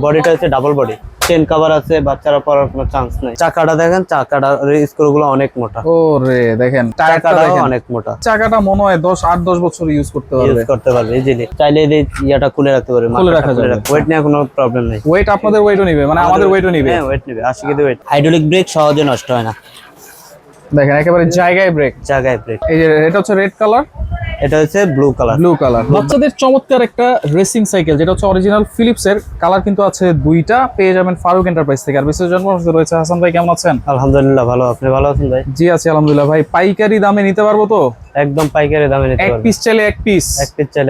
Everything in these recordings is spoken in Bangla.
বডিটা হচ্ছে ডাবল বডি, চেন কভার আছে, বাচ্চারা পরার কোনো চান্স নাই। চাকাটা দেখেন, চাকাটার স্ক্রুগুলো অনেক মোটা। ওরে দেখেন চাকাটা অনেক মোটা। চাকাটা মনে হয় 8-10 বছর ইউজ করতে পারবে ইজিলি। চাইলে এই ইয়াটা খুলে রাখতে পারবে, খুলে রাখা যাবে। ওয়েট নিয়ে কোনো প্রবলেম নেই। ওয়েট আপনাদের ওয়েটও নিবে, মানে আমাদের ওয়েটও নিবে? হ্যাঁ, ওয়েট নিবে, 80 কেজি ওয়েট। হাইড্রোলিক ব্রেক সহজে নষ্ট হয় না। দেখেন একেবারে জায়গায় ব্রেক। এই যে এটা হচ্ছে রেড কালার, এটা হচ্ছে ব্লু কালার। বাচ্চাদের চমৎকার একটা রেসিং সাইকেল, যেটা হচ্ছে অরিজিনাল ফিলিপস এর। কালার কিন্তু আছে দুইটা, পেয়ে যাবেন ফারুক এন্টারপ্রাইজ থেকে। আর বিশেষ জন্ম রয়েছে হাসান ভাই, কেমন আছেন? আলহামদুলিল্লাহ ভালো, আপনি ভালো আছেন ভাই? জি আছি আলহামদুলিল্লাহ। ভাই পাইকারি দামে নিতে পারবো তো? একদম পাইকারি দামে নিতে পারবেন। এক পিস চাইলে এক পিস,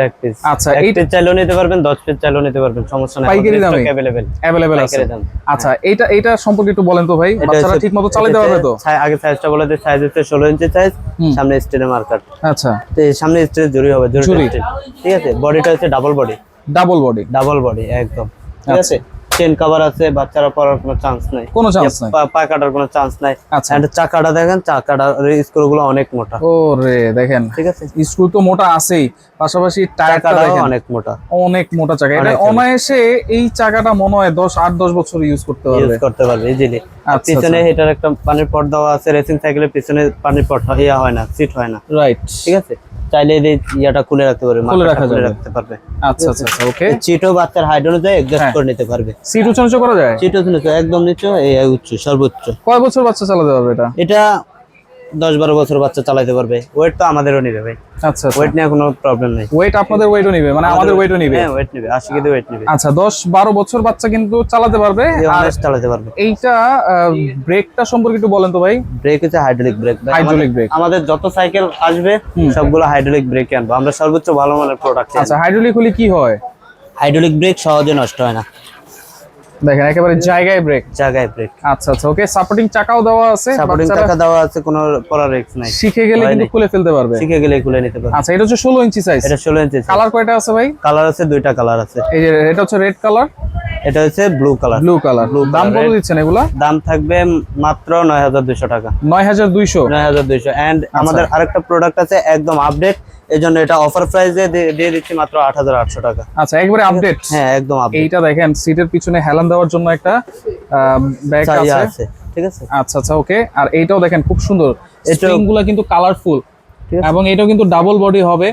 এক পিস। আচ্ছা, এক পিস চাইলেও নিতে পারবেন, 10 পিস চাইলেও নিতে পারবেন, সমস্যা নাই। পাইকারি দামে अवेलेबल আছে। আচ্ছা, এটা সম্পর্কে একটু বলেন তো ভাই, বাচ্চারা ঠিকমতো চালাতে পারবে তো? আগে সাইজটা বলে দিই, সাইজ হচ্ছে 16 ইঞ্চি সাইজ, সামনে স্টিলের মার্কার। আচ্ছা, তো সামনে স্টিলের জুরি হবে, জুরি। ঠিক আছে, বডিটা হচ্ছে ডাবল বডি একদম। ঠিক আছে, চেন কভার আছে, বাচ্চারা পরার কোনো চান্স নাই, পা কাটার কোনো চান্স নাই। আচ্ছা, এন্ড চাকাটা দেখেন, চাকাটার স্ক্রুগুলো অনেক মোটা। ওরে দেখেন, ঠিক আছে, স্ক্রু তো মোটা আছেই, পাশাপাশি টায়ারটা দেখেন অনেক মোটা চাকা। এটা অনায়াসে এই চাকাটা মনে হয় 8-10 বছর ইউজ করতে পারবে ইজিলি। পিছনে এটার একটা পানির পট দেওয়া আছে, রেসিং সাইকেলের পিছনে পানির পট হয় না, সিট হয় না। রাইট, ঠিক আছে, চাইলে এই ইয়াটা খুলে রাখতে পারবে, রাখতে পারবে। আচ্ছা, ওকে। সিটও বাচ্চার হাইট অনুযায়ী অ্যাডজাস্ট করে নিতে পারবে। সিট উঁচু নিচু করা যায়? সিট উঁচু নিচু, একদম নিচু, এই উচ্চ সর্বোচ্চ। কয় বছর বাচ্চা চালাতে পারবে এটা? এটা 10-12 বছর বাচ্চা চালাতে পারবে। ওয়েট তো আমাদেরও নিবে ভাই। আচ্ছা, ওয়েট নিয়ে কোনো প্রবলেম নাই। ওয়েট আপনাদের ওয়েটও নিবে, মানে আমাদের ওয়েটও নিবে? হ্যাঁ, ওয়েট নিবে, 80 কেজি ওয়েট নিবে। আচ্ছা, 10-12 বছর বাচ্চা কিন্তু চালাতে পারবে, আর চালাতে পারবে। এইটা ব্রেকটা সম্পর্কে একটু বলেন তো ভাই। ব্রেক হচ্ছে হাইড্রোলিক ব্রেক। আমাদের যত সাইকেল আসবে সবগুলো হাইড্রোলিক ব্রেক আনবো আমরা, সর্বোচ্চ ভালো মানের প্রোডাক্ট। আচ্ছা, হাইড্রোলিক হলে কি হয়? হাইড্রোলিক ব্রেক সহজে নষ্ট হয় না। দেখেন একেবারে জায়গায় ব্রেক। আচ্ছা, ওকে। সাপোর্টিং চাকাও দেওয়া আছে, কোনো পড়ার রিস্ক নাই। শিখে গেলে কিন্তু খুলে ফেলতে পারবে, খুলে নিতে পারবে। আচ্ছা, এটা হচ্ছে 16 ইঞ্চি সাইজ। এটা 16 ইঞ্চি। কালার কয়টা আছে ভাই? কালার আছে দুইটা কালার আছে। এই যে এটা হচ্ছে রেড কালার, এটা হচ্ছে ব্লু কালার। দাম কত দিচ্ছেন এগুলা? দাম থাকবে মাত্র 9200 টাকা। 9200। এন্ড আমাদের আরেকটা প্রোডাক্ট আছে একদম আপডেট, এজন্য এটা অফার প্রাইসে দিয়ে দিচ্ছি মাত্র 8800 টাকা। আচ্ছা, একবারে আপডেট? হ্যাঁ, একদম আপডেট। এইটা দেখেন, সিটের পিছনে হেলান দেওয়ার জন্য একটা ব্যাগ আছে। ঠিক আছে, আচ্ছা, ওকে। আর এইটাও দেখেন খুব সুন্দর, স্প্রিংগুলো কিন্তু কালারফুল, এবং এটাও কিন্তু ডাবল বডি হবে,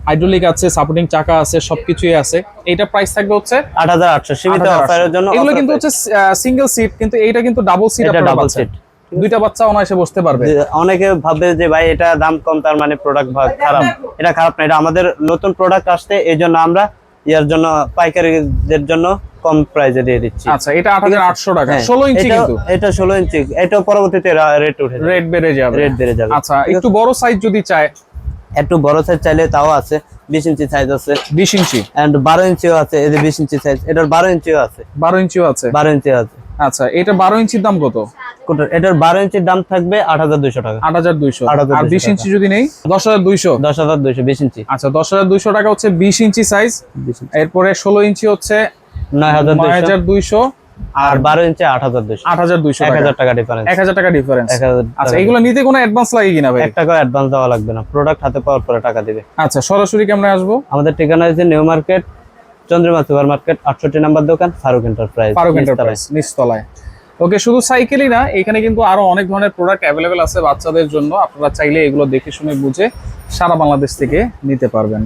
হাইড্রোলিক আছে, সাপোর্টিং চাকা আছে, সবকিছুই আছে। এইটা প্রাইস থাকবে হচ্ছে 8800 সীমিত অফারের জন্য। এগুলো কিন্তু হচ্ছে সিঙ্গেল সিট, কিন্তু এইটা কিন্তু ডাবল সিট। ডাবল সিট, দুইটা বাচ্চা অনায়াসে বসতে পারবে। অনেকে ভাবে যে ভাই এটা দাম কম, তার মানে প্রোডাক্ট খারাপ। এটা খারাপ না, এটা আমাদের নতুন প্রোডাক্ট আসছে, এই জন্য আমরা ইয়ার জন্য পাইকারিদের জন্য কম প্রাইসে দিয়ে দিচ্ছি। আচ্ছা, এটা 8800 টাকা। 16 ইঞ্চি কিন্তু এটা 16 ইঞ্চি। এটা পরবর্তীতে রেট বেড়ে যাবে। আচ্ছা, একটু বড় সাইজ যদি চায়, একটু বড় সাইজ চাইলে তাও আছে, 20 ইঞ্চি সাইজ আছে, 20 ইঞ্চি এন্ড 12 ইঞ্চিও আছে। এই যে 20 ইঞ্চি সাইজ, এটার 12 ইঞ্চিও আছে। 12 ইঞ্চিও আছে। আচ্ছা, এটা 12 ইঞ্চির দাম কত? এটার 12 ইঞ্চির দাম থাকবে 8200 টাকা। 8200। আর 20 ইঞ্চি যদি নেই 10200। 20 ইঞ্চি। আচ্ছা, 10200 টাকা হচ্ছে 20 ইঞ্চি সাইজ। এরপরে 16 ইঞ্চি হচ্ছে 9200, আর 12 ইঞ্চি 8200। 1000 টাকা ডিফারেন্স। 1000 টাকা ডিফারেন্স। আচ্ছা, এগুলো নিতে কোনো অ্যাডভান্স লাগে কিনা ভাই? 1 টাকা অ্যাডভান্স দেওয়া লাগবে না, প্রোডাক্ট হাতে পাওয়ার পরে টাকা দিবে। আচ্ছা, সরাসরি কেমনে আসবো? আমাদের ঠিকানা হচ্ছে new market, Chandrima super market, 68 নম্বর দোকান, ফারুক এন্টারপ্রাইজ নিচতলায়। ওকে, শুধু সাইকেলই না, এখানে কিন্তু আরো অনেক ধরনের প্রোডাক্ট অ্যাভেলেবেল আছে বাচ্চাদের জন্য। আপনারা চাইলে এগুলো দেখে শুনে বুঝে সারা বাংলাদেশ থেকে নিতে পারবেন।